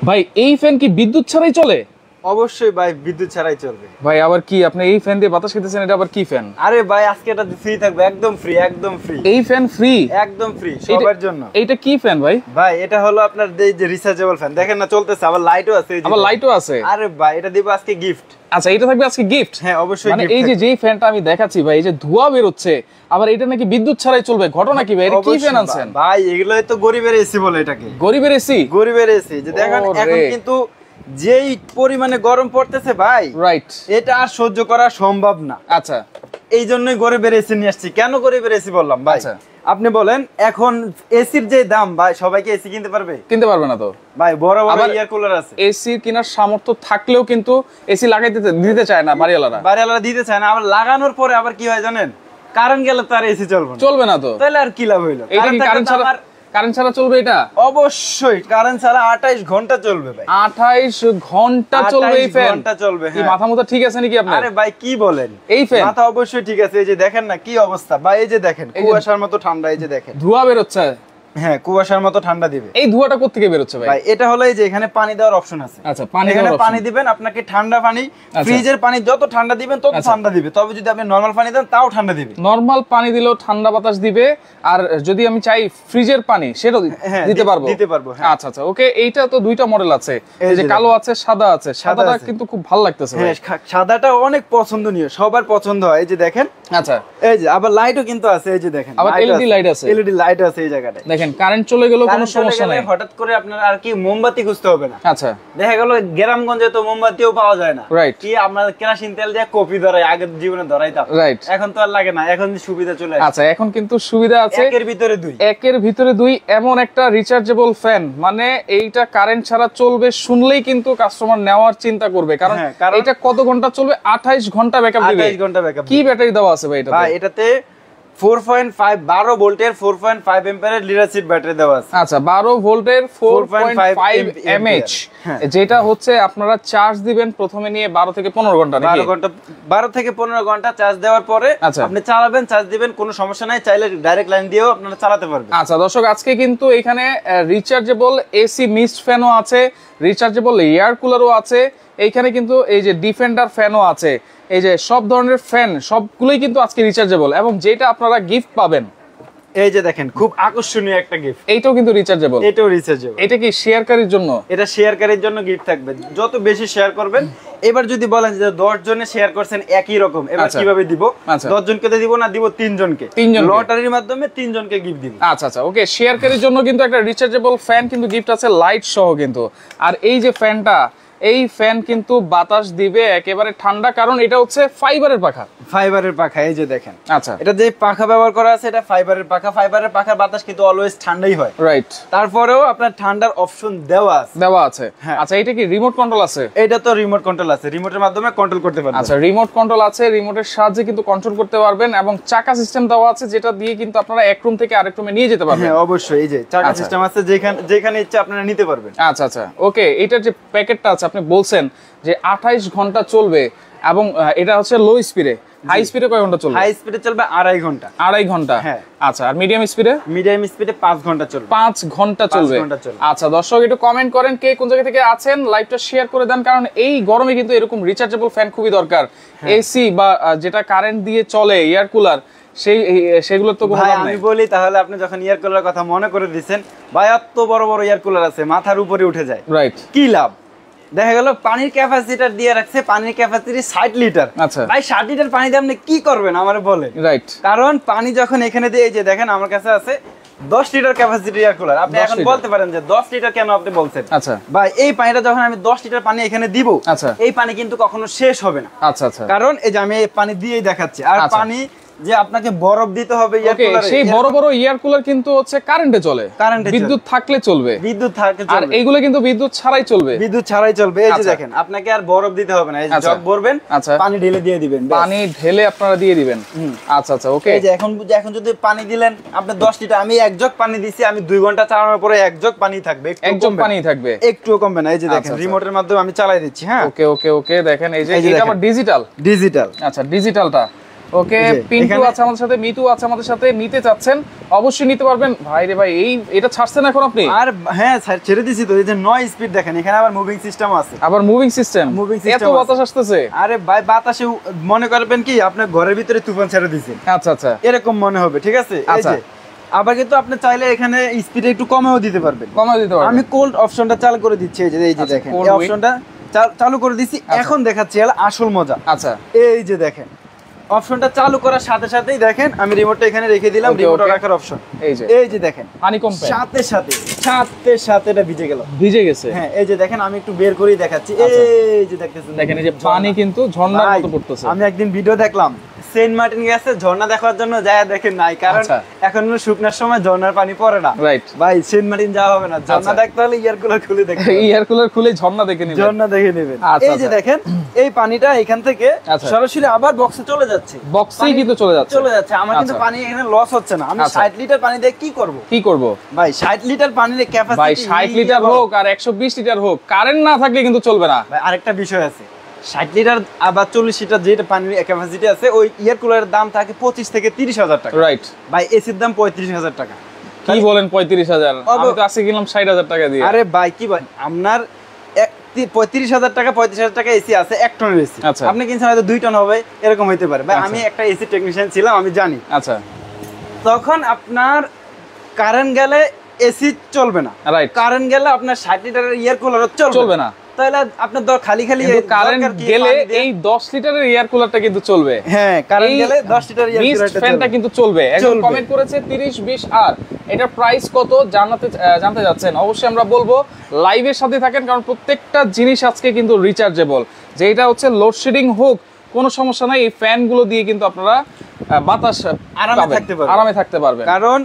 ভাই এই ফ্যান কি বিদ্যুৎ ছাড়াই চলে? অবশ্যই ভাই, বিদ্যুৎ ছাড়াই চলবে। ভাই আবার কি আপনি এই ফ্যান দিয়ে বাতাস খেতেছেন? এটা আবার কি ফ্যান? আরে ভাই আজকে এটা ফ্রি থাকবে, একদম ফ্রি, একদম ফ্রি। এই ফ্যান ফ্রি? একদম ফ্রি সবার জন্য। এইটা কি ফ্যান ভাই? ভাই এটা হলো আপনার এই যে রিচার্জেবল ফ্যান, দেখেন না চলতেছে, আবার লাইটও আছে। আবার লাইটও আছে? আরে ভাই এটা দিব আজকে গিফট। আচ্ছা এটা থাকবে আজকে গিফট? হ্যাঁ অবশ্যই। মানে এই যে যেই ফ্যানটা আমি দেখাচ্ছি ভাই, এই যে ধোঁয়া বের হচ্ছে, আবার এটা নাকি বিদ্যুৎ ছাড়াই চলবে, ঘটনা কি ভাই? এটা কি ফ্যান আনছেন ভাই? এগুলোই তো গরিবের এসি বলে এটাকে। গরিবের এসি? গরিবের এসি। যে দেখেন এখন কিন্তু যেই পরিমাণে গরম পড়তেছে ভাই, রাইট, এটা আর সহ্য করা সম্ভব না। আচ্ছা এই জন্যই গরিবের এসি নিয়ে আসছি। কেন গরিবের এসি বললাম ভাই? আপনি বলেন এখন এসির যে দাম ভাই, সবাইকে এসি কিনতে পারবে? কিনতে পারবে না তো ভাই। বড় বড় এয়ার কুলার আছে, এসি কেনার সামর্থ্য থাকলেও কিন্তু এসি লাগাইতে দিতে চায় না বাড়িওয়ালারা। বাড়িওয়ালারা দিতে চায় না। আবার লাগানোর পরে আবার কি হয় জানেন? কারেন্ট গেলে তার এসি চলবে না তো, তাহলে আর কি লাভ হইলো? কারেন্ট ছাড়া চলবে এটা? অবশ্যই কারেন্ট ছাড়া 28 ঘন্টা চলবে ভাই। 28 ঘন্টা চলবে এই ফ্যান? ঘন্টা চলবে। কি মাথা মুথা ঠিক আছে নাকি আপনার? আরে ভাই কি বলেন, এই ফ্যান মাথা অবশ্যই ঠিক আছে। এই যে দেখেন না কি অবস্থা ভাই, এই যে দেখেন কুয়াশার মতো ঠান্ডা, এই যে দেখেন ধোঁয়া বের হচ্ছে। হ্যাঁ কুয়াশার মতো ঠান্ডা দিবে। এই ধোঁয়াটা কোথা থেকে বের হচ্ছে ভাই? ভাই এটা হলো এই যে এখানে পানি দেওয়ার অপশন আছে। আচ্ছা এখানে পানি দিবেন, আপনাকে ঠান্ডা পানি, ফ্রিজের পানি যত ঠান্ডা দিবেন তত ঠান্ডা দিবে। তবে যদি আপনি নরমাল পানি দেন তাও ঠান্ডা দিবে। নরমাল পানি দিলেও ঠান্ডা বাতাস দিবে, আর যদি আমি চাই ফ্রিজের পানি সেটাও দিতে পারবো। আচ্ছা আচ্ছা ওকে। এইটা তো দুইটা মডেল আছে, এই যে কালো আছে, সাদা আছে। সাদাটা কিন্তু খুব ভালো লাগতেছে। হ্যাঁ সাদাটা অনেক পছন্দনীয়, সবার পছন্দ হয়। এই যে দেখেন, আচ্ছা এই যে আবার লাইটও কিন্তু আছে, এই যে দেখেন আবার এলইডি লাইট আছে। এলইডি লাইট আছে এই জায়গাটায়। দেখেন কারেন্ট চলে গেল কোনো সমস্যা নাই, হঠাৎ করে আপনার আর কি মোমবাতি খুঁজতে হবে না। আচ্ছা দেখা গেল গ্রামগঞ্জে তো মোমবাতিও পাওয়া যায় না, রাইট, কি আমরা কেরোসিন তেল দিয়ে কপি ধরাই, আগের জীবনে ধরাইতাম, রাইট। এখন তো আর লাগে না, এখন সুবিধা চলে আসে। আচ্ছা এখন কিন্তু সুবিধা আছে, একের ভিতরে দুই। এমন একটা রিচার্জেবল ফ্যান, মানে এইটা কারেন্ট ছাড়া চলবে শুনলেই কিন্তু কাস্টমার নেওয়ার চিন্তা করবে, কারণ এটা কত ঘন্টা চলবে? 28 ঘন্টা ব্যাকআপ দিবে। 28 ঘন্টা ব্যাকআপ। কি ব্যাটারি দেওয়া আছে ভাই এটাতে? ভাই এটাতে 4.5 12 ভোল্টের 4.5 এম্পিয়ারের লিড ব্যাটারি দেওয়া আছে। আচ্ছা 12 ভোল্টের 4.5 এমএএইচ, যেটা হচ্ছে আপনারা চার্জ দিবেন প্রথমে নিয়ে 12 থেকে 15 ঘন্টা নাকি? 12 থেকে 15 ঘন্টা চার্জ দেওয়ার পরে আপনি চালাবেন, চার্জ দিবেন, কোনো সমস্যা নাই। চাইলে ডাইরেক্ট লাইন দিয়েও আপনারা চালাতে পারবেন। আচ্ছা দর্শক, আজকে কিন্তু এখানে রিচার্জেবল এসি মিস্ট ফ্যানও আছে, রিচার্জেবল এয়ার কুলারও আছে, এইখানে কিন্তু এই যে ডিফেন্ডার ফ্যানও আছে। এই যে সব ধরনের ফ্যান সবগুলোই কিন্তু আজকে রিচার্জেবল, এবং যেটা আপনারা গিফট পাবেন এই যে দেখেন খুব আকর্ষণীয় একটা গিফট, এইটাও কিন্তু রিচার্জেবল। এটাও রিচার্জেবল। এটা কি শেয়ারকারীর জন্য? এটা শেয়ারকারীর জন্য গিফট থাকবে, যত বেশি শেয়ার করবেন। এবার যদি বলেন যে 10 জনে শেয়ার করছেন একই রকম, এবার কিভাবে দিব? 10 জনকে তো দিব না, দিব 3 জনকে, লটারির মাধ্যমে 3 জনকে গিফট দিব। আচ্ছা আচ্ছা ওকে। শেয়ারকারীর জন্য কিন্তু একটা রিচার্জেবল ফ্যান কিন্তু গিফট আছে, লাইট সহ কিন্তু। আর এই যে ফ্যানটা, এই ফ্যান কিন্তু বাতাস দিবে একেবারে ঠান্ডা, কারণ এটা হচ্ছে ফাইবারের পাখা। এই যে দেখেন, আচ্ছা এটা যে পাখা ব্যবহার করা আছে এটা ফাইবারের পাখার বাতাস কিন্তু অলওয়েজ ঠান্ডাই হয়, রাইট। তারপরেও আপনার ঠান্ডার অপশন দেওয়া আছে। আচ্ছা এটা কি রিমোট কন্ট্রোল আছে? এটা তো রিমোট কন্ট্রোল আছে, রিমোটের মাধ্যমে কন্ট্রোল করতে পারবেন। আচ্ছা রিমোট কন্ট্রোল আছে, রিমোটের সাহায্যে কিন্তু কন্ট্রোল করতে পারবেন, এবং চাকা সিস্টেম দেওয়া আছে, যেটা দিয়ে কিন্তু আপনারা এক রুম থেকে আরেক রুমে নিয়ে যেতে পারবেন। হ্যাঁ অবশ্যই, এই যে চাকা সিস্টেম আছে, যেখানে ইচ্ছা আপনারা নিতে পারবেন। আচ্ছা আচ্ছা ওকে। এটার যে প্যাকেটটা আছে, আপনি বলছেন যে 28 ঘন্টা চলবে, এবং এটা হচ্ছে লো স্পিডে। হাই স্পিডে কয় ঘন্টা চলবে? হাই স্পিডে চলবে 2.5 ঘন্টা। 2.5 ঘন্টা, হ্যাঁ। আচ্ছা আর মিডিয়াম স্পিডে? মিডিয়াম স্পিডে 5 ঘন্টা চলবে। 5 ঘন্টা চলবে। আচ্ছা দর্শক একটু কমেন্ট করেন কে কোন জায়গা থেকে আছেন, লাইভটা শেয়ার করে দেন, কারণ এই গরমে কিন্তু এরকম রিচার্জেবল ফ্যান খুবই দরকার। এসি বা যেটা কারেন্ট দিয়ে চলে, এয়ার কুলার, সেগুলোর তো কোনো দাম নাই। আমি বলি তাহলে, আপনি যখন এয়ার কুলারের কথা মনে করে দিয়েছেন, ভাই এত বড় বড় এয়ার কুলার আছে, মাথার উপরে উঠে যায়, রাইট, কি লাভ? দেখা গেল পানির ক্যাপাসিটার দিয়ে রাখছে, পানির ক্যাপাসিটি 60 লিটার। আচ্ছা ভাই 60 লিটার পানি দিয়ে আপনি কি করবেন আমারে বলেন, রাইট? কারণ পানি যখন এখানে দিয়ে, এই যে দেখেন আমার কাছে আছে 10 লিটার ক্যাপাসিটি এয়ার কুলার। আপনি এখন বলতে পারেন যে 10 লিটার কেন আপনি বলছেন? আচ্ছা ভাই এই পানিটা যখন আমি 10 লিটার পানি এখানে দিব, আচ্ছা এই পানি কিন্তু কখনো শেষ হবে না। আচ্ছা আচ্ছা, কারণ এই যে আমি এই পানি দিয়েই দেখাচ্ছি। আর পানি যে আপনাকে বরফ দিতে হবে ইয়ার কুলারে, সেই বড় বড় ইয়ার কুলার কিন্তু হচ্ছে কারেন্টে চলে, বিদ্যুৎ থাকলে চলবে, আর এইগুলো কিন্তু বিদ্যুৎ ছাড়াই চলবে। এই যে দেখেন আপনাকে আর বরফ দিতে হবে না, এই যে জগ ভরবেন, পানি ঢেলে দিয়ে দিবেন, পানি ঢেলে আপনারা দিয়ে দিবেন। আচ্ছা আচ্ছা ওকে। এই যে এখন যদি পানি দিলেন আপনি 10 লিটার, আমি এক জগ পানি দিছি, আমি 2 ঘন্টা চালানোর পরে এক জগ পানি থাকবে, এক জগ পানি থাকবে, একটুও কমবে না। এই যে দেখেন রিমোটের মাধ্যমে আমি চালাই দিচ্ছি। হ্যাঁ ওকে ওকে ওকে। দেখেন এই যে এটা আবার ডিজিটাল। আচ্ছা ডিজিটালটা ওকে, পিন্টু আছে আমাদের সাথে, মিতু আছে আমাদের সাথে, নিতে চাচ্ছেন অবশ্যই নিতে পারবেন। ভাই রে ভাই, এটা ছাড়ছেন এখন আপনি? আর হ্যাঁ ছেড়ে দিছি তো, এই যে 9 স্পিড দেখেন, এখানে আবার মুভিং সিস্টেম আছে। আবার মুভিং সিস্টেম, এত বাতাস আসতেছে? আরে ভাই বাতাসে মনে করবেন কি আপনার ঘরের ভিতরে তুফান ছেড়ে দিয়েছেন। আচ্ছা আচ্ছা, এরকম মনে হবে, ঠিক আছে? এই যে আবার কিন্তু আপনি চাইলে এখানে স্পিড একটু কমেও দিতে পারবেন। আমি কোল্ড অপশনটা চালু করে দিচ্ছি, এই যে দেখেন এই অপশনটা চালু করে দিছি। এখন দেখাচ্ছি আসল মজা। আচ্ছা, এই যে দেখেন অপশনটা চালু করার সাথে সাথেই দেখেন আমি রিমোটটা এখানে রেখে দিলাম, রিমোট রাখার অপশন। এই যে দেখেন হানিকম ফ্যান, সাথে এটা ভিজে গেছে। হ্যাঁ, এই যে দেখেন আমি একটু বের করেই দেখাচ্ছি। এই যে দেখেন এই যে পানি কিন্তু ঝর্ণার মতো পড়তেছে। আমি একদিন ভিডিও দেখলাম সেন্ট মার্টিন গেছে ঝর্ণা দেখার জন্য, যায় দেখেন নাই, কারণ এখন শুকনার সময় ঝর্ণার পানি পড়ে না। রাইট ভাই, সেন্ট মার্টিন যাওয়া হবে না, ঝর্ণা দেখতে হলে ইয়ার কুলার খুলে দেখেন, ইয়ার কুলার খুলে ঝর্ণা দেখে নেবেন। এই যে দেখেন এই পানিটা এখান থেকে সরাসরি আবার বক্সে চলে যাচ্ছে, বক্সেই কিন্তু চলে যাচ্ছে। আমার কিন্তু পানি এখানে লস হচ্ছে না। আমি 60 লিটার পানি দিয়ে কি করব ভাই? 60 লিটার পানির ক্যাপাসিটি, ভাই 60 লিটার হোক আর 120 লিটার হোক, কারেন্ট না থাকলে কিন্তু চলবে না ভাই। আরেকটা বিষয় আছে, 60 লিটার আবার 40 লিটার যেটা পানির ক্যাপাসিটি আছে, ওই ইয়ার কুলারের দাম থাকে 25 থেকে 30,000 টাকা। রাইট ভাই, এসির দাম 35,000 টাকা। কি বলেন 35,000? আমি তো আজকে কিনলাম 60,000 টাকা দিয়ে। আরে ভাই কি ভাই, আপনার 35,000 টাকা 35,000 টাকা এসি আছে, 1 টনের এসি। আপনি কিনছেন হয়তো 2 টন হবে, এরকম হইতে পারে ভাই। আমি একটা এসি টেকনিশিয়ান ছিলাম, আমি জানি। আচ্ছা, তখন আপনার কারেন্ট গেলে এসি চলবে না, কারেন্ট গেলে আপনার 60 লিটারের ইয়ার কুলার চলবে না। তাহলে আপনার খালি কারেন্ট গেলে এই 10 লিটারের এয়ার কুলারটা কিন্তু চলবে। হ্যাঁ, কারেন্ট গেলে 10 লিটার এয়ার কুলারটা ফ্যানটা কিন্তু চলবে। একজন কমেন্ট করেছে 3020 আর এটার প্রাইস কত জানতে যাচ্ছেন, অবশ্যই আমরা বলবো। লাইভের সাথে থাকেন, কারণ প্রত্যেকটা জিনিস আজকে কিন্তু রিচার্জেবল। যেটা হচ্ছে লোডশেডিং হোক কোনো সমস্যা নাই, এই ফ্যানগুলো দিয়ে কিন্তু আপনারা বাতাস আরামে থাকতে পারবেন। কারণ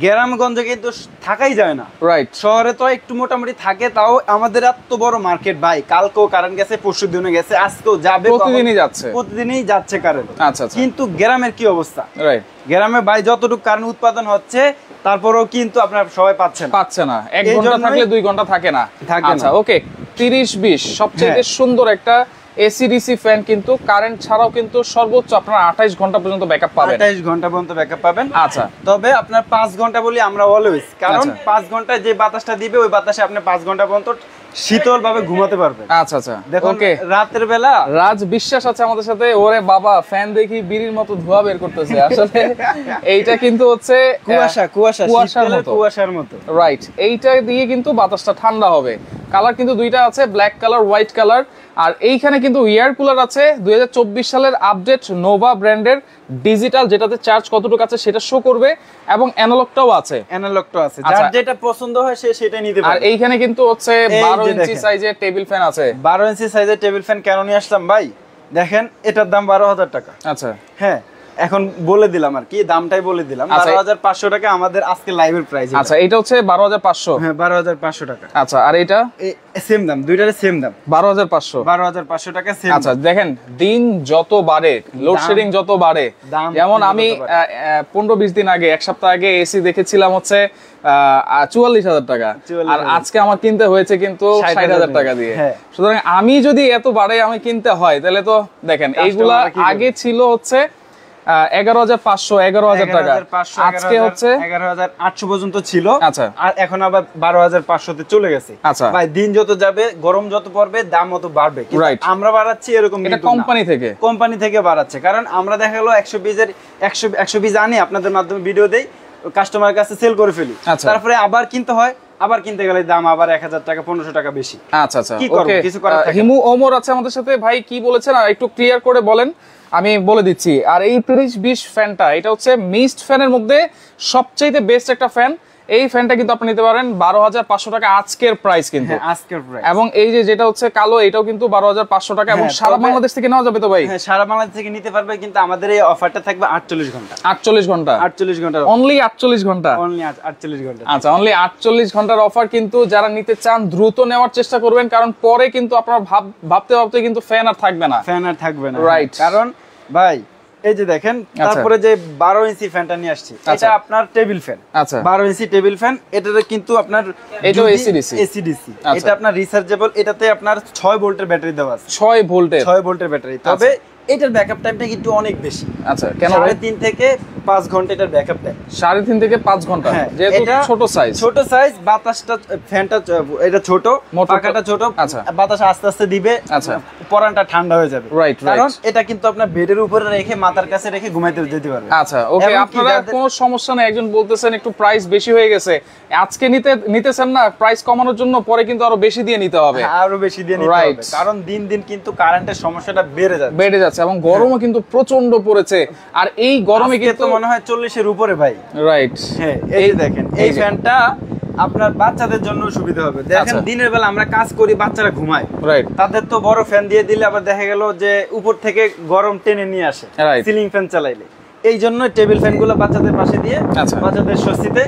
গ্রামগঞ্জে কিন্তু থাকাই যায় না। রাইট, শহরে তো একটু মোটামুটি থাকে, তাও আমাদের এত বড় মার্কেট ভাই। কালকেও কারেন্ট গেছে, পরশু দিনে গেছে, আজকেও যাবে, প্রতিদিনই যাচ্ছে কারেন্ট। আচ্ছা, কিন্তু গ্রামের কি অবস্থা? রাইট, গ্রামে ভাই যতটুকু কারেন্ট উৎপাদন হচ্ছে, তারপরেও কিন্তু আপনার সবাই পাচ্ছে না। 1 ঘন্টা থাকলে 2 ঘন্টা থাকে না। আচ্ছা, ওকে, 3020 সবচেয়ে সুন্দর একটা এসিডিসি ফ্যান, কিন্তু কারেন্ট ছাড়াও কিন্তু সর্বোচ্চ আপনারা 28 ঘন্টা পর্যন্ত ব্যাকআপ পাবেন। 28 ঘন্টা পর্যন্ত ব্যাকআপ পাবেন। আচ্ছা, তবে আপনার 5 ঘন্টা বলি আমরা অলওয়েজ, কারণ 5 ঘন্টায় যে বাতাসটা দিবে ওই বাতাসে আপনি 5 ঘন্টা পর্যন্ত শীতল ভাবে ঘুমাতে পারবেন। আচ্ছা, ওকে, রাতের বেলা রাজ বিশ্বাস আছে আমাদের সাথে। ওরে বাবা, ফ্যান দেখি বিড়ির মতো ধোঁয়া বের করতেছে। আসলে এইটা কিন্তু হচ্ছে কুয়াশার মতো। রাইট, এইটা দিয়ে কিন্তু বাতাসটা ঠান্ডা হবে। কালার কিন্তু দুইটা আছে, ব্ল্যাক কালার, হোয়াইট কালার। আর এইখানে কিন্তু এয়ার কুলার আছে 2024 সালের আপডেট নোভা ব্র্যান্ডের ডিজিটাল, যেটাতে চার্জ কতটুকু আছে সেটা শো করবে, এবং অ্যানালগটাও আছে। যার যেটা পছন্দ হয় সে সেটাই নিতে পারে। আর এইখানে কিন্তু হচ্ছে 12 ইঞ্চি সাইজের টেবিল ফ্যান আছে। 12 ইঞ্চি সাইজের টেবিল ফ্যান কেন নিয়ে আসলাম ভাই? দেখেন এটার দাম 12,000 টাকা। আচ্ছা, হ্যাঁ, এখন বলে দিলাম আর কি, দামটাই বলে দিলাম। 12,500 টাকা আমাদের আজকে লাইভের প্রাইস। আচ্ছা, এটা হচ্ছে 12,500। হ্যাঁ, 12,500 টাকা। আচ্ছা, আর এটা সেম দাম, দুইটারই সেম দাম, 12,500 টাকা সেম। আচ্ছা, দেখেন দিন যত বাড়ে, লোডশেডিং যত বাড়ে, যেমন আমি 15-20 দিন আগে, 1 সপ্তাহ আগে এসি দেখেছিলাম হচ্ছে 44,000 টাকা, আর আজকে আমার কিনতে হয়েছে কিন্তু 60,000 টাকা দিয়ে। সুতরাং আমি যদি এত বাড়ে আমি কিনতে হয়, তাহলে তো দেখেন এইগুলা আগে ছিল হচ্ছে 11,500 11,000 টাকা, আজকে হচ্ছে 11,800 পর্যন্ত ছিল। আচ্ছা, আর এখন আবার 12,500 তে চলে গেছে। আচ্ছা ভাই, দিন যত যাবে, গরম যত পড়বে, দাম মতো বাড়বে। আমরা বাড়াচ্ছি এরকম, এটা কোম্পানি থেকে বাড়াচ্ছে। কারণ আমরা দেখা গেল 120 আনি, আপনাদের মাধ্যমে ভিডিও দেই, কাস্টমারের কাছে সেল করে ফেলি, তারপরে আবার কিনতে হয়, আবার কিনতে গেলে দাম আবার 1,000 টাকা 1,500 টাকা বেশি। আচ্ছা, কি করব, কিছু করার থাকে না। হিমু ওমর আছে আমাদের সাথে। ভাই কি বলেছেন আর একটু ক্লিয়ার করে বলেন, আমি বলে দিচ্ছি। আর এই 3020 ফ্যানটা, এটা হচ্ছে মিস্ট ফ্যানের মধ্যে সবচেয়ে বেস্ট একটা ফ্যান। এই ফ্যানটা কিন্তু আপনি নিতে পারেন 12,500 টাকা আজকের প্রাইস কিন্তু। আজকের প্রাইস। এবং এই যেটা হচ্ছে কালো, এটাও কিন্তু 12,500 টাকা, এবং সারা বাংলাদেশ থেকে নেওয়া যাবে তো ভাই? হ্যাঁ, সারা বাংলাদেশ থেকে নিতে পারবে, কিন্তু আমাদের এই অফারটা থাকবে 48 ঘন্টা। 48 ঘন্টা, অনলি 48 ঘন্টা। আচ্ছা, অনলি 48 ঘন্টার অফার কিন্তু। যারা নিতে চান দ্রুত নেওয়ার চেষ্টা করবেন, কারণ পরে কিন্তু আপনারা ভাবতে কিন্তু ফ্যান আর থাকবে না। রাইট, কারণ ভাই এই যে দেখেন, তারপরে যে 12 ইঞ্চি ফ্যানটা নিয়ে আসছি, এটা আপনার টেবিল ফ্যান। আচ্ছা, 12 ইঞ্চি টেবিল ফ্যান, এটাতে কিন্তু আপনার এটাও এসিডিসি। এটা আপনার রিচার্জেবল, এটাতে আপনার 6 ভোল্টের ব্যাটারি দেওয়া আছে। 6 ভোল্টের ব্যাটারি। তবে এটার ব্যাকআপ টাইমটা কিন্তু অনেক বেশি। আচ্ছা, কেন? 3.5 থেকে 5 ঘন্টা এটার ব্যাকআপ টাইম। 3.5 থেকে 5 ঘন্টা, যেহেতু ছোট সাইজ। ছোট সাইজ, বাতাসটা ফ্যানটা এটা ছোট, পাখাটা ছোট, বাতাস আস্তে আস্তে দিবে, পরানটা ঠান্ডা হয়ে যাবে। কারণ এটা কিন্তু আপনার বেডের উপরে রেখে মাথার কাছে রেখে ঘুমাইতে যেতে পারবে। আচ্ছা, ওকে, আপনারা কোনো সমস্যা নেই। একজন বলতেছেন একটু প্রাইস বেশি হয়ে গেছে, আজকে নিতেছেন না, প্রাইস কমানোর জন্য পরে কিন্তু আরো বেশি দিয়ে নিতে হবে। আরো বেশি দিয়ে নিতে হবে, কারণ দিন দিন কিন্তু কারেন্টের সমস্যাটা বেড়ে যাচ্ছে এবং গরমও কিন্তু প্রচন্ড পড়েছে। আর এই গরমে কিন্তু মনে হয় 40 এর উপরে ভাই। রাইট, হ্যাঁ, এই দেখেন এই ফ্যানটা আপনার বাচ্চাদের জন্য সুবিধা হবে। দেখেন দিনের বেলা আমরা কাজ করি, বাচ্চারা ঘুমায়, তাদের তো বড় ফ্যান দিয়ে দিলে আবার দেখা গেল যে উপর থেকে গরম টেনে নিয়ে আসে সিলিং ফ্যান চালাইলে। এই জন্য টেবিল ফ্যান গুলো বাচ্চাদের পাশে দিয়ে বাচ্চাদের স্বস্তিতে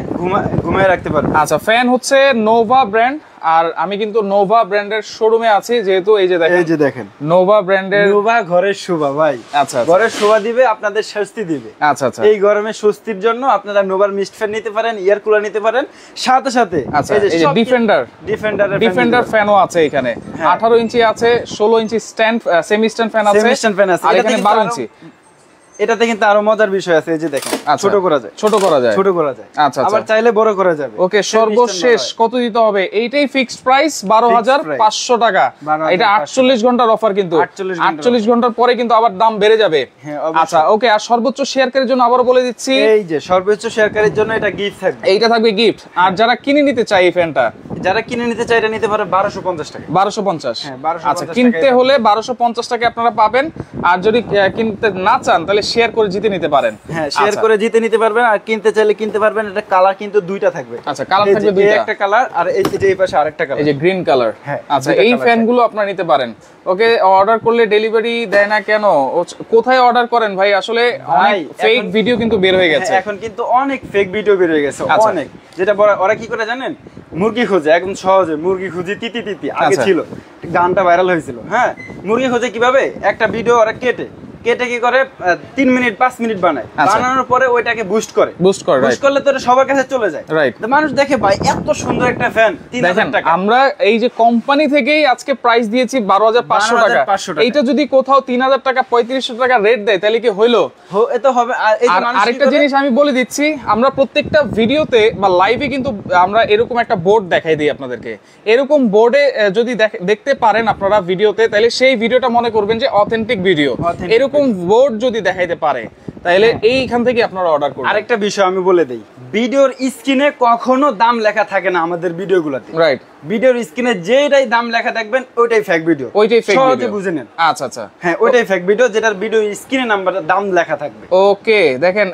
ঘুমায় রাখতে পারবে। আচ্ছা, ফ্যান হচ্ছে নোভা ব্র্যান্ড, আর আমি কিন্তু নোভা ব্র্যান্ডের শোরুমে আছি, যেহেতু এই যে দেখেন নোভা ব্র্যান্ডের। নোভা ঘরের শোভা ভাই। আচ্ছা, ঘরের শোভা দিবে, আপনাদের স্বস্তি দিবে। আচ্ছা আচ্ছা, এই গরমে স্বস্তির জন্য আপনারা নোভার মিস্ট ফ্যান নিতে পারেন, এয়ার কুলার নিতে পারেন, সাথে সাথে এই যে ডিফেন্ডার ফ্যানও আছে এখানে। 18 ইঞ্চি আছে, 16 ইঞ্চি স্ট্যান্ড সেমি স্ট্যান্ড ফ্যান আছে, আর এখানে 12 ইঞ্চি। এটাতে কিন্তু আরো মজার বিষয় আছে, এই যে দেখেন ছোট করা যায়। আচ্ছা, আবার চাইলে বড় করা যাবে। ওকে, সর্বশেষ কত দিতে হবে? এইটাই ফিক্সড প্রাইস 12,500 টাকা। এটা 48 ঘন্টার অফার, কিন্তু 48 ঘন্টার পরে কিন্তু আবার দাম বেড়ে যাবে। আচ্ছা, ওকে, আর সর্বোচ্চ শেয়ারকারীর জন্য আবারও বলে দিচ্ছি, এই যে সর্বোচ্চ শেয়ারকারীর জন্য এটা গিফট থাকবে। এইটা থাকবে গিফট। আর যারা কিনে নিতে চায় এই ফ্যানটা, এটা নিতে পারে 1250 টাকা। 1250। আচ্ছা, কিনতে হলে 1250 টাকা আপনারা পাবেন। আর যদি কিনতে না চান তাহলে শেয়ার করে জিতে নিতে পারেন। হ্যাঁ, শেয়ার করে জিতে নিতে পারবেন। আর কিনতে চাইলে কিনতে পারবেন। এটা কালার কিন্তু দুইটা থাকবে। আচ্ছা, কালার থাকবে দুইটা, একটা কালার আর এই যে এই পাশে আরেকটা কালার, এই যে গ্রিন কালার। আচ্ছা, এই ফ্যানগুলো আপনারা নিতে পারেন। ওকে, অর্ডার করলে ডেলিভারি দেয় না কেন? কোথায় অর্ডার করেন ভাই? আসলে অনেক ফেক ভিডিও কিন্তু বের হয়ে গেছে। এখন কিন্তু অনেক ফেক ভিডিও বের হয়ে গেছে, অনেক। যেটা ওরা কি করে জানেন? মুরগি খোঁজে, একদম সহজে মুরগি খুঁজি তিতি আগে ছিল, গানটা ভাইরাল হয়েছিল। হ্যাঁ, মুরগি খোঁজে কিভাবে? একটা ভিডিও ওরা কেটে কি করে 3 মিনিট 5 মিনিট বানায়, বানানোর পরে ওইটাকে বুস্ট করলে তো সবার কাছে চলে যায়। মানুষ দেখে ভাই এত সুন্দর একটা ফ্যান 3000 টাকা। আমরা এই যে কোম্পানি থেকেই আজকে প্রাইস দিয়েছি 12,500 টাকা। এইটা যদি কোথাও 3000 টাকা 3500 টাকা রেট দেয় তাহলে কি হইলো? এটা হবে। আর আরেকটা জিনিস আমি বলে দিচ্ছি, আমরা প্রত্যেকটা ভিডিওতে বা লাইভে কিন্তু আমরা এরকম একটা বোর্ড দেখাই দিই আপনাদেরকে। এরকম বোর্ডে যদি দেখতে পারেন আপনারা ভিডিওতে, তাহলে সেই ভিডিওটা মনে করবেন যে অথেন্টিক ভিডিও। এরকম বোর্ড যদি দেখাইতে পারে তাহলে এইখান থেকে আপনারা অর্ডার করুন। আরেকটা বিষয় আমি বলে দেই, ভিডিওর স্ক্রিনে কখনো দাম লেখা থাকে না আমাদের ভিডিওগুলোতে। রাইট, ভিডিওর স্ক্রিনে যেটাই দাম লেখা দেখবেন ওইটাই ফেক ভিডিও, সহজে বুঝে নেন। আচ্ছা আচ্ছা, হ্যাঁ, ওইটাই ফেক ভিডিও যেটার ভিডিও স্ক্রিনে নাম্বার দাম লেখা থাকবে। ওকে, দেখেন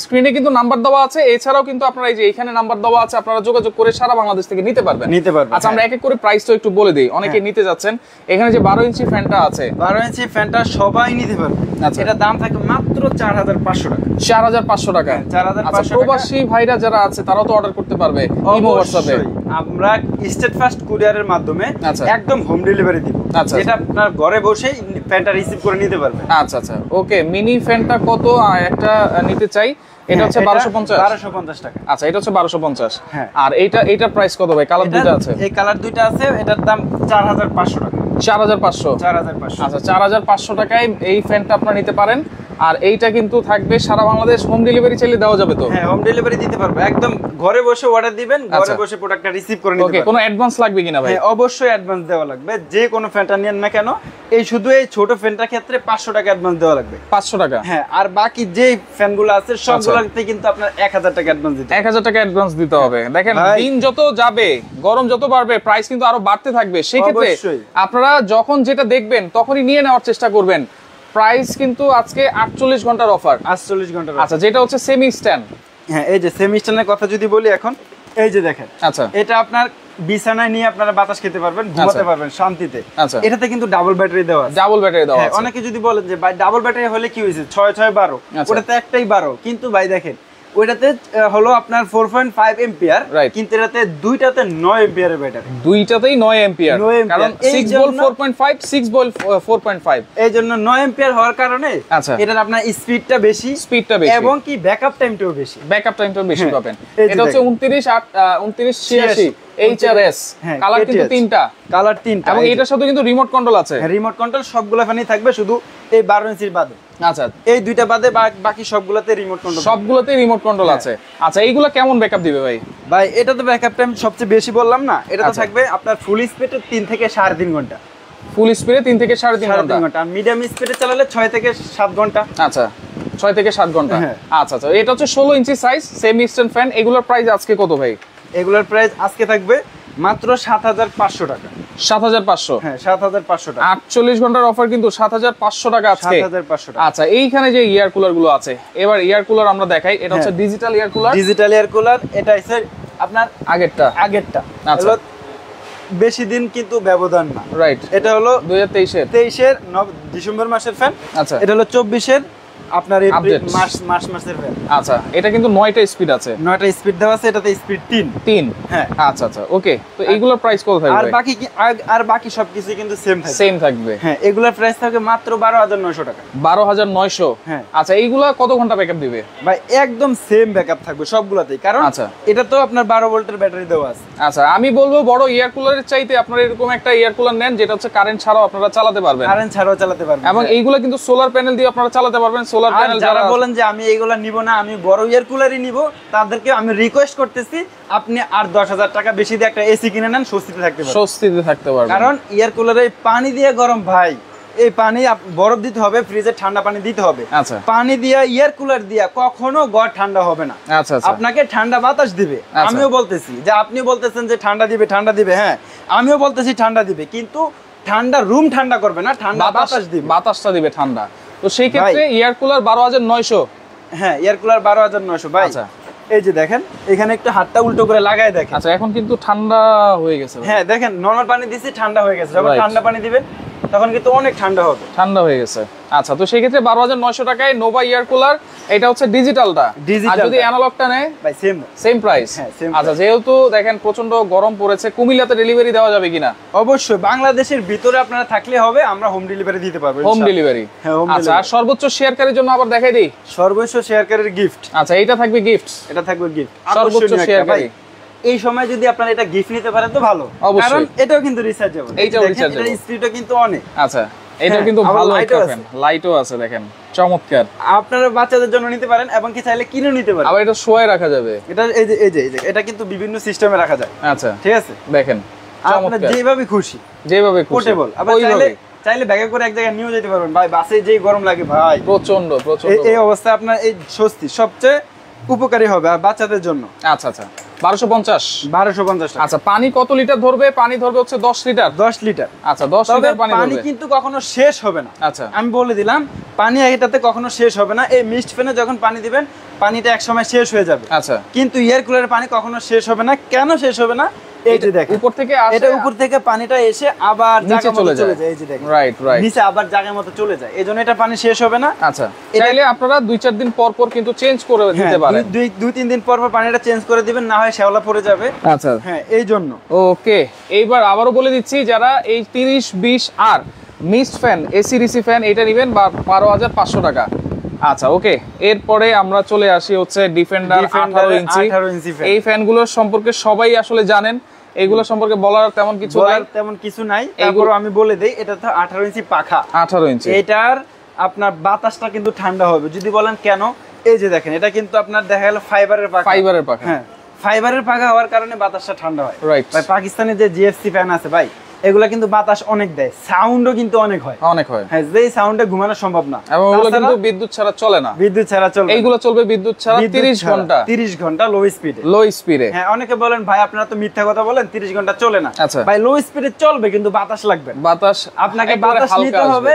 স্ক্রিনে কিন্তু নাম্বার দেওয়া আছে, এছাড়াও কিন্তু আপনারা এই যে এখানে নাম্বার দেওয়া আছে, আপনারা যোগাযোগ করে সারা বাংলাদেশ থেকে নিতে পারবেন। আচ্ছা, আমরা এক এক করে প্রাইসটা একটু বলে দেই, অনেকে নিতে যাচ্ছেন। এখানে যে 12 ইঞ্চি ফ্যানটা আছে, 12 ইঞ্চি ফ্যানটা সবাই নিতে পারবে। এটা দাম থাকে মাত্র 4500 টাকা। 4500 টাকা। 4500 টাকা। প্রবাসী ভাইরা যারা আছে তারাও তো অর্ডার করতে পারবে ইমো হোয়াটসঅ্যাপে। আমরা স্টেট ফাস্ট কুরিয়ারের মাধ্যমে একদম হোম ডেলিভারি দিব, যেটা আপনার ঘরে বসেই ফ্যানটা রিসিভ করে নিতে পারবেন। আচ্ছা আচ্ছা, ওকে। মিনি ফ্যানটা কত? একটা নিতে চাই, এটা হচ্ছে 1250 টাকা। আচ্ছা, এটা হচ্ছে 1250। আর এইটা প্রাইস কত ভাই? কালার দুটো আছে, এই কালার দুটো আছে, এটার দাম 4500 টাকা। 4500। আচ্ছা, 4500 টাকায় এই ফ্যানটা আপনারা নিতে পারেন। আর এইটা কিন্তু থাকবে সারা বাংলাদেশ, হোম ডেলিভারি চাইলে দেওয়া যাবে তো? হ্যাঁ, হোম ডেলিভারি দিতে পারবো, একদম ঘরে বসে অর্ডার দিবেন, ঘরে বসে প্রোডাক্টটা রিসিভ করে নিতে পারবেন। ওকে, কোনো অ্যাডভান্স লাগবে কিনা ভাই? হ্যাঁ, অবশ্যই অ্যাডভান্স দেওয়া লাগবে। যে কোনো ফ্যানটা নেন না কেন, এই শুধু এই ছোট ফ্যানটার ক্ষেত্রে 500 টাকা অ্যাডভান্স দেওয়া লাগবে। 500 টাকা? হ্যাঁ, আর বাকি যে ফ্যানগুলো আছে সবগুলোতে কিন্তু আপনার 1000 টাকা অ্যাডভান্স দিতে হবে। 1000 টাকা অ্যাডভান্স দিতে হবে। দেখেন, দিন যত যাবে, গরম যত বাড়বে, প্রাইস কিন্তু আরো বাড়তে থাকবে। সেই ক্ষেত্রে আপনারা যখন যেটা দেখবেন তখনই নিয়ে নেওয়ার চেষ্টা করবেন। প্রাইস কিন্তু আজকে 48 ঘন্টার অফার। 48 ঘন্টার। আচ্ছা, যেটা হচ্ছে সেমি স্ট্যান্ড। হ্যাঁ, এই যে সেমি স্ট্যান্ডের কথা যদি বলি এখন, এই যে দেখেন, আচ্ছা, এটা আপনার বিছানায় নিয়ে আপনারা বাতাস খেতে পারবেন, ঘুমাতে পারবেন শান্তিতে। এটাতে কিন্তু ডাবল ব্যাটারি দেওয়া আছে। ডাবল ব্যাটারি দেওয়া আছে। অনেকে যদি বলেন যে ভাই ডাবল ব্যাটারি হলে কি হয়েছে, 6-6-12, ওটাতে একটাই 12, কিন্তু ভাই দেখেন ওইটাতে হলো আপনার 4.5 এম্পিয়ার, কিন্তু এটাতে দুইটাতে 9 এম্পিয়ারের ব্যাটারি। দুইটাতেই 9 এম্পিয়ার, কারণ 6 ভোল্ট 4.5, 6 ভোল্ট 4.5। এইজন্য 9 এম্পিয়ার হওয়ার কারণে এটার আপনার স্পিডটা বেশি এবং কি ব্যাকআপ টাইমটাও বেশি। ব্যাকআপ টাইমটাও বেশি পাবেন। এটা হচ্ছে 2986 HRS কালার কিন্তু তিনটা, কালার তিনটা, এবং এটার সাথে কিন্তু রিমোট কন্ট্রোল আছে। রিমোট কন্ট্রোল সবগুলো ফ্যানই থাকবে, শুধু এই 12 ইঞ্চির বাদে। আচ্ছা, এই দুইটা বাদে বাকি সবগুলোতে রিমোট কন্ট্রোল, সবগুলোতে রিমোট কন্ট্রোল আছে। আচ্ছা, এইগুলো কেমন ব্যাকআপ দিবে ভাই? ভাই এটা তো ব্যাকআপ টাইম সবচেয়ে বেশি বললাম না, এটা তো থাকবে আপনার ফুল স্পিডে 3 থেকে 3.5 ঘন্টা। ফুল স্পিডে 3 থেকে 3.5 ঘন্টা, আর মিডিয়াম স্পিডে চালালে 6 থেকে 7 ঘন্টা। আচ্ছা, 6 থেকে 7 ঘন্টা। আচ্ছা আচ্ছা, এটা হচ্ছে 16 ইঞ্চি সাইজ সেমি স্ট্যান্ড ফ্যান। এগুলোর প্রাইস আজকে কত ভাই? এগুলোর প্রাইস আজকে থাকবে মাত্র 7500 টাকা। 7500? হ্যাঁ, 7500 টাকা। 48 ঘন্টার অফার কিন্তু 7500 টাকা আজকে। 7500 টাকা। আচ্ছা, এইখানে যে ইয়ার কুলার গুলো আছে, এবার ইয়ার কুলার আমরা দেখাই। এটা হচ্ছে ডিজিটাল ইয়ার কুলার। ডিজিটাল ইয়ার কুলার, এটা হচ্ছে আপনার আগেরটা। আচ্ছা, বেশি দিন কিন্তু ব্যবধান না। রাইট, এটা হলো 2023 ডিসেম্বর মাসের ফ্যান। আচ্ছা, এটা হলো 24 আপনার মাসের ফ্যান। আচ্ছা, এটা কিন্তু 9টা স্পিড আছে, 9টা স্পিড দেওয়া আছে, এটাতে স্পিড 3। হ্যাঁ, আচ্ছা আচ্ছা, ওকে। তো এইগুলোর প্রাইস কত থাকবে? আর বাকি সবকিছু কিন্তু সেম থাকবে। হ্যাঁ, এগুলোর প্রাইস থাকবে মাত্র 12900 টাকা। 12900? হ্যাঁ। আচ্ছা, এইগুলা কত ঘন্টা ব্যাকআপ দিবে? ভাই একদম সেম ব্যাকআপ থাকবে সবগুলাতেই, কারণ আচ্ছা, এটা তো আপনার 12 ভোল্টের ব্যাটারি দেওয়া আছে। আচ্ছা, আমি বলবো বড় ইয়ার কুলারের চাইতে আপনারা এরকম একটা ইয়ার কুলার নেন, যেটা হচ্ছে কারেন্ট ছাড়াও আপনারা চালাতে পারবেন। এবং এইগুলা কিন্তু সোলার প্যানেল দিয়ে আপনারা চালাতে পারবেন। সোলার প্যানেল যারা বলেন যে আমি এইগুলা নিব না, আমি বড় ইয়ার কুলারই নিব, তাদেরকে আমি রিকোয়েস্ট করতেছি আপনি আর 10,000 টাকা বেশি দিয়ে একটা এসি কিনে নেন, স্বস্তিতে থাকতে পারবেন। কারণ ইয়ার কুলারে পানি দিয়ে গরম ভাই, এই পানি বরফ দিতে হবে, ফ্রিজে ঠান্ডা পানি দিতে হবে। আচ্ছা, পানি দিয়া ইয়ার কুলার দিয়া কখনো ঘর ঠান্ডা হবে না। আচ্ছা, আপনাকে ঠান্ডা বাতাস দিবে। আমিও বলতেছি যে আপনি বলতেছেন যে ঠান্ডা দিবে, হ্যাঁ আমিও বলতেছি ঠান্ডা দিবে, কিন্তু ঠান্ডা রুম ঠান্ডা করবে না, ঠান্ডা বাতাস দিবে, বাতাসটা দিবে ঠান্ডা। তো সেই ক্ষেত্রে ইয়ার কুলার 12900। হ্যাঁ, ইয়ার কুলার 12900 ভাই। আচ্ছা, এই যে দেখেন এখানে একটু হাতটা উল্টো করে লাগায় দেখেন। আচ্ছা, এখন কিন্তু ঠান্ডা হয়ে গেছে। হ্যাঁ, দেখেন নরমাল পানি দিছি, ঠান্ডা হয়ে গেছে। যখন ঠান্ডা পানি দিবেন তখন কিন্তু অনেক ঠান্ডা হবে, ঠান্ডা হয়ে গেছে। আচ্ছা, তো সেই ক্ষেত্রে 12900 টাকায় নোভা ইয়ার কুলার। এটা হচ্ছে ডিজিটালটা, আর যদি অ্যানালগটা নেয় ভাই সেম প্রাইস। আচ্ছা, যেহেতু দেখেন প্রচন্ড গরম পড়েছে, কুমিল্লাতে ডেলিভারি দেওয়া যাবে কিনা? অবশ্যই, বাংলাদেশের ভিতরে আপনারা থাকলে হবে, আমরা হোম ডেলিভারি দিতে পারবো। Home delivery? হ্যাঁ। আচ্ছা, আর সর্বোচ্চ শেয়ারকারীর জন্য আবার দেখাই দিই। সর্বোচ্চ শেয়ারকারীর গিফট। আচ্ছা, এটা থাকবে গিফট, সর্বোচ্চ শেয়ারকারী। এই সময় যদি আপনারা এটা গিফট নিতে পারেন তো ভালো, কারণ এটাও কিন্তু রিচার্জেবল। এইটাও রিচার্জেবল, এটার স্পিডও কিন্তু অনেক। আচ্ছা, এটা কিন্তু ভালো একটা ফ্যান, লাইটও আছে দেখেন, চমৎকার। আপনারা বাচ্চাদের জন্য নিতে পারেন, এবং কি চাইলে কিনে নিতে পারেন। আবার এটা শোয়ে রাখা যাবে। এটা এই যে এটা কিন্তু বিভিন্ন সিস্টেমে রাখা যায়। আচ্ছা, ঠিক আছে, দেখেন আপনারা যেভাবে খুশি পোর্টেবল। আবার চাইলে ব্যাগে করে এক জায়গায় নিয়ে যেতে পারবেন। ভাই বাসে যেই গরম লাগে ভাই, প্রচন্ড। এই অবস্থায় আপনার এই স্বস্তি সবচেয়ে উপকারী হবে আর বাচ্চাদের জন্য। আচ্ছা আচ্ছা, 1250। আচ্ছা, পানি কত লিটার ধরবে? পানি ধরবে হচ্ছে 10 লিটার। আচ্ছা, 10 লিটার পানি কিন্তু কখনো শেষ হবে না। আচ্ছা, আমি বলে দিলাম, পানি এটাতে কখনো শেষ হবে না। এই মিস্ট ফ্যানে যখন পানি দিবেন, পানিটা এক সময় শেষ হয়ে যাবে। আচ্ছা, কিন্তু এয়ার কুলারের পানি কখনো শেষ হবে না। কেন শেষ হবে না? এই যে দেখেন, উপর থেকে আসে, এটা উপর থেকে পানিটা এসে আবার নিচে চলে যায়। এই যে দেখেন, রাইট, নিচে আবার জায়গার মতো চলে যায়। এজন্য এটা পানি শেষ হবে না। আচ্ছা, চাইলে আপনারা 2-4 দিন পর পর কিন্তু চেঞ্জ করে দিতে পারেন। 2-3 দিন পর পর পানিটা চেঞ্জ করে দিবেন, না হয় শ্যাওলা পড়ে যাবে। আচ্ছা, হ্যাঁ, এই জন্য। ওকে, এইবার আবারও বলে দিচ্ছি, যারা এই 30-20 আর মিস্ট ফ্যান, এসি রিসি ফ্যান এটা নেবেন 12500 টাকা। আচ্ছা, ওকে। এরপরে আমরা চলে আসি হচ্ছে ডিফেন্ডার 18 ইঞ্চি। এই ফ্যানগুলোর সম্পর্কে সবাই আসলে জানেন, এগুলো সম্পর্কে বলার তেমন কিছু নাই। তারপর আমি বলে দেই, এটা তো 18 ইঞ্চি পাখা। 18 ইঞ্চি। এটার আপনার বাতাসটা কিন্তু ঠান্ডা হবে। যদি বলেন কেন, এই যে দেখেন, এটা কিন্তু আপনার দেখা গেল ফাইবারের পাখা। হ্যাঁ, ফাইবারের পাখা হওয়ার কারণে বাতাসটা ঠান্ডা হয়। রাইট ভাই, পাকিস্তানের যে জিএফসি ফ্যান আছে ভাই, এগুলা কিন্তু বাতাস অনেক দেয়, সাউন্ডও কিন্তু অনেক হয়। হ্যাঁ, যেই সাউন্ডে ঘুমানো সম্ভব না। এবং এগুলো কিন্তু বিদ্যুৎ ছাড়া চলে না। এইগুলো চলবে বিদ্যুৎ ছাড়া 30 ঘন্টা লো স্পিডে। হ্যাঁ, অনেকে বলেন ভাই আপনারা তো মিথ্যা কথা বলেন, 30 ঘন্টা চলে না। আচ্ছা ভাই, লো স্পিডে চলবে, কিন্তু বাতাস লাগবে। আপনাকে বাতাস নিতে হবে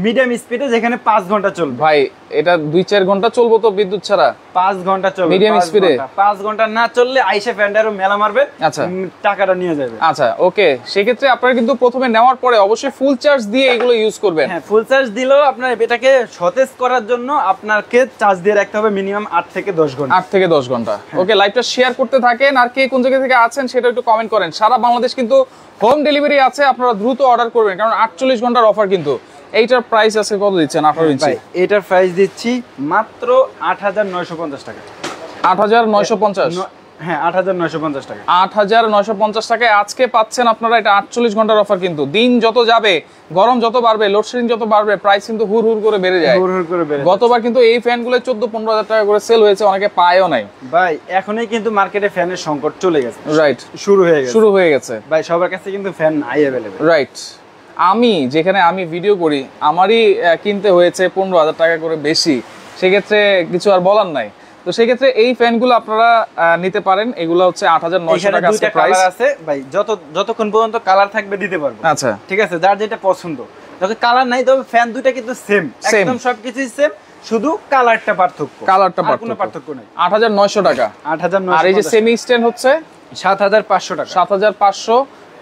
মিডিয়াম স্পিডে, যেখানে 5 ঘন্টা চলবে। ভাই, এটা 2-4 ঘন্টা চলবো তো বিদ্যুৎ ছাড়া? 5 ঘন্টা চলবে মিডিয়াম স্পিডে। 5 ঘন্টা না চললে আইসে ফ্যানটারও মেলা মারবে। আচ্ছা, টাকাটা নিয়ে যাবে। আচ্ছা, ওকে। সেক্ষেত্রে আপনারা কিন্তু প্রথমে নেওয়ার পরে অবশ্যই ফুল চার্জ দিয়ে এগুলো ইউজ করবেন। হ্যাঁ, ফুল চার্জ দিলেও আপনার এটাকে সতেজ করার জন্য আপনাকে চার্জ দিয়ে রাখতে হবে মিনিমাম 8 থেকে 10 ঘন্টা। 8 থেকে 10 ঘন্টা। ওকে, লাইভটা শেয়ার করতে থাকেন, আর কে কোন জায়গা থেকে আছেন সেটা একটু কমেন্ট করেন। সারা বাংলাদেশ কিন্তু হোম ডেলিভারি আছে, আপনারা দ্রুত অর্ডার করবেন, কারণ 48 ঘন্টার অফার। কিন্তু এইটার প্রাইস আছে কত দিচ্ছেন? 18 ইঞ্চি। এটার প্রাইস দিচ্ছি মাত্র 8950 টাকা। 8950? হ্যাঁ 8950 টাকা, 8950 টাকায় আজকে পাচ্ছেন আপনারা। এটা 48 ঘন্টার অফার, কিন্তু দিন যত যাবে, গরম যত বাড়বে, লোডশেডিং যত বাড়বে, প্রাইস কিন্তু হুর হুর করে বেড়ে যায়। গতবার কিন্তু এই ফ্যানগুলো 14-15 হাজার টাকা করে সেল হয়েছে, অনেকে পায়ও নাই ভাই। এখনই কিন্তু মার্কেটে ফ্যানের সংকট চলে গেছে, রাইট, শুরু হয়ে গেছে ভাই। সবার কাছে কিন্তু ফ্যান নাই अवेलेबल, রাইট। যেখানে আমি ভিডিও করি, আমারই কিনতে হয়েছে 15,000 টাকা করে বেশি, সেক্ষেত্রে কিছু আর বলার নাই। তো সেক্ষেত্রে এই ফ্যানগুলো আপনারা নিতে পারেন। এগুলো হচ্ছে 8900 টাকা আছে প্রাইস আছে ভাই। যতক্ষণ পর্যন্ত কালার থাকবে দিতে পারবো। আচ্ছা, ঠিক আছে, যার যেটা পছন্দ। যখন কালার নাই, তবে ফ্যান দুইটা কিন্তু সেম, একদম সবকিছুই সেম, শুধু কালারটা পার্থক্য, কোনো পার্থক্য নাই। 8900 টাকা, 8900। আর এই যে সেমি স্ট্যান্ড হচ্ছে 7500 টাকা, 7500।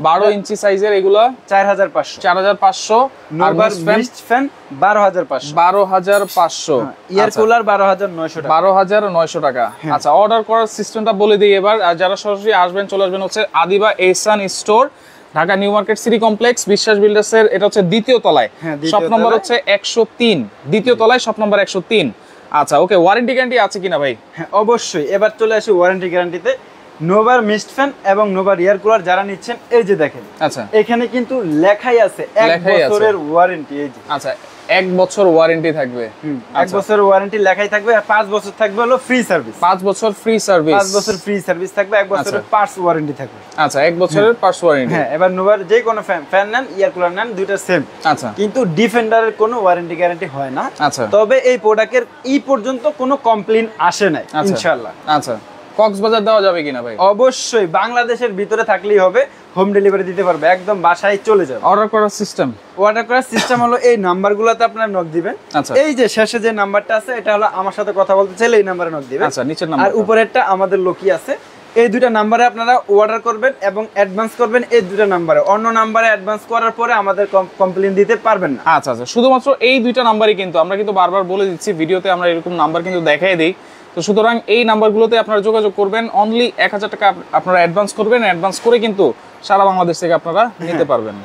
12 ইঞ্চি সাইজের এগুলো 4500। নোভার মিস্ট ফ্যান 12500। ইয়ার কুলার 12900 টাকা, 12900 টাকা। আচ্ছা, অর্ডার করার সিস্টেমটা বলে দিই এবার। আর যারা সরাসরি আসবেন, চলে আসবেন হচ্ছে Adiba Ehsan store, Dhaka New Market City Complex, Biswas builders এর। এটা হচ্ছে দ্বিতীয় তলায়, শপ নম্বর হচ্ছে 103, দ্বিতীয় তলায় শপ নম্বর 103। আচ্ছা, ওকে। ওয়ারেন্টি গ্যারান্টি আছে কিনা ভাই? হ্যাঁ অবশ্যই। এবার চলে আসি ওয়ারেন্টি গ্যারান্টিতে। নোভার মিস্ট ফ্যান এবং নোভার এয়ার কুলার যারা নিচ্ছেন, এই যে দেখেন, আচ্ছা, এখানে কিন্তু লেখাই আছে 1 বছরের ওয়ারেন্টি। এই যে আচ্ছা, 1 বছর ওয়ারেন্টি থাকবে, 1 বছরের ওয়ারেন্টি লেখাই থাকবে। আর 5 বছর থাকবে হলো ফ্রি সার্ভিস, 5 বছর ফ্রি সার্ভিস, 5 বছর ফ্রি সার্ভিস থাকবে, 1 বছরের পার্টস ওয়ারেন্টি থাকবে। আচ্ছা, 1 বছরের পার্টস ওয়ারেন্টি। হ্যাঁ, এবার নোভার যে কোনো ফ্যান নেন, এয়ার কুলার নেন, দুইটা সেম। আচ্ছা, কিন্তু ডিফেন্ডারের কোনো ওয়ারেন্টি গ্যারান্টি হয় না। আচ্ছা, তবে এই প্রোডাক্টের পর্যন্ত কোনো কমপ্লেইন আসে নাই ইনশাআল্লাহ। আচ্ছা, কক্সবাজার দেওয়া যাবে কিনা ভাই? অবশ্যই, বাংলাদেশের ভিতরে থাকলেই হবে, হোম ডেলিভারি দিতে পারবে, একদম বাসায় চলে যাবে। অর্ডার করার সিস্টেম হলো এই নাম্বারগুলোতে আপনারা নক দিবেন। আচ্ছা, এই যে শেষে যে নাম্বারটা আছে, এটা হলো আমার সাথে কথা বলতে চাইলে এই নাম্বারে নক দিবেন। আচ্ছা, নিচের নাম্বার, আর উপরেরটা আমাদের লোকই আছে। এই দুইটা নাম্বারে আপনারা অর্ডার করবেন এবং অ্যাডভান্স করবেন এই দুইটা নাম্বারে। অন্য নাম্বারে অ্যাডভান্স করার পরে আমাদের কমপ্লেইন দিতে পারবেন না। আচ্ছা, আচ্ছা, শুধুমাত্র এই দুইটা নাম্বারই কিন্তু আমরা কিন্তু বারবার বলে দিচ্ছি ভিডিওতে, আমরা এরকম নাম্বার কিন্তু দেখাই দিই। তো সুতরাং এই নাম্বারগুলোতে আপনারা যোগাযোগ করবেন। অনলি 1000 টাকা আপনারা অ্যাডভান্স করবেন, অ্যাডভান্স করে কিন্তু সারা বাংলাদেশ থেকে আপনারা নিতে পারবেন।